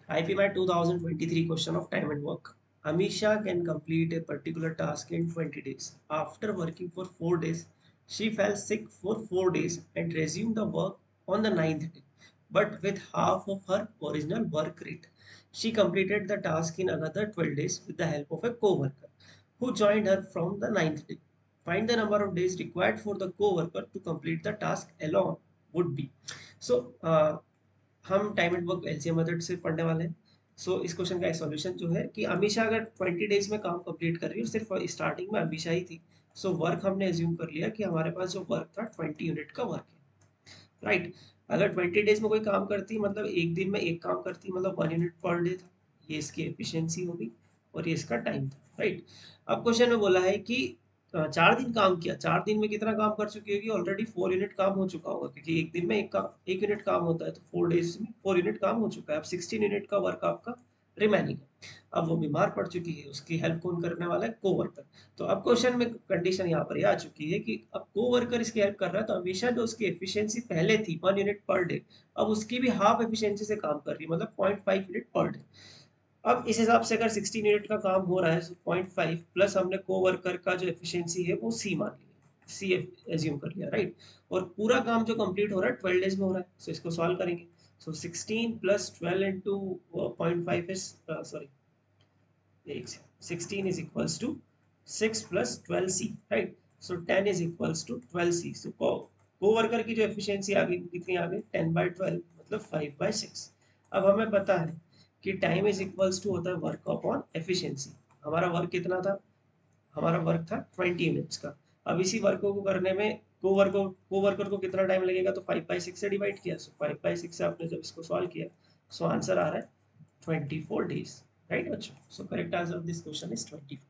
IPMAT 2023 question of time and work. Amisha can complete a particular task in 20 days. After working for 4 days, she fell sick for 4 days and resumed the work on the ninth day, but with half of her original work rate. She completed the task in another 12 days with the help of a co-worker who joined her from the ninth day. Find the number of days required for the co-worker to complete the task alone would be. So, हम time and work LCM method से पढ़ने वाले हैं। इस question का एक solution जो है कि अमीशा अगर 20 डेज में काम कंप्लीट कर रही है और सिर्फ स्टार्टिंग में अमीशा ही थी, वर्क हमने एज्यूम कर लिया कि हमारे पास जो वर्क था 20 यूनिट का वर्क है, राइट। अगर 20 डेज में कोई काम करती मतलब एक दिन में एक काम करती मतलब 1 यूनिट पर डे था, ये इसकी एफिशिएंसी होगी और ये इसका टाइम था, राइट। अब क्वेश्चन में बोला है कि 4 दिन काम किया, 4 दिन में कितना काम कर चुकी होगी, ऑलरेडी 4 यूनिट काम हो चुका होगा क्योंकि एक दिन में एक यूनिट काम होता है, तो 4 डेज में 4 यूनिट काम हो चुका है। अब 16 यूनिट का वर्क आपका रिमेनिंग है। अब वो बीमार पड़ चुकी है, उसकी हेल्प कौन करने वाला है, कोवर्कर। तो अब क्वेश्चन में कंडीशन यहाँ पर ये आ चुकी है कि अब कोवर्कर इसकी हेल्प कर रहा है, तो हमेशा जो उसकी एफिशिएंसी पहले थी 1 यूनिट पर डे, अब उसकी भी हाफ एफिशिएंसी से काम कर रही है, मतलब 0.5 यूनिट पर डे। अब इस हिसाब से अगर 16 यूनिट का काम हो रहा है, 0.5 प्लस हमने कोवर्कर का जो एफिशिएंसी है वो सी मान लिया, सी एज्यूम कर लिया, राइट। और पूरा काम जो कंप्लीट हो रहा है 12 डेज में हो रहा है, इसको सॉल्व करेंगे। 16 plus 12 into 0.5 is, sorry, 16 is equals to 6 plus 12c, right? So 10 is equals to 12c. So co-worker की जो एफिशिएंसी आ गई कितनी आ गई, 10/12 मतलब 5/6। अब हमें पता है कि टाइम इज इक्वल्स टू होता है वर्क अपॉन एफिशिएंसी। हमारा वर्क कितना था, हमारा वर्क था 20 यूनिट्स का। अब इसी वर्क को करने में कोवर्कर को कितना टाइम लगेगा, तो 5/6 से डिवाइड किया, सो 5/6 से आपने जब इसको सॉल्व किया, सो आंसर आ रहा है 24 days, right बच्चों। So correct answer of this question is 24.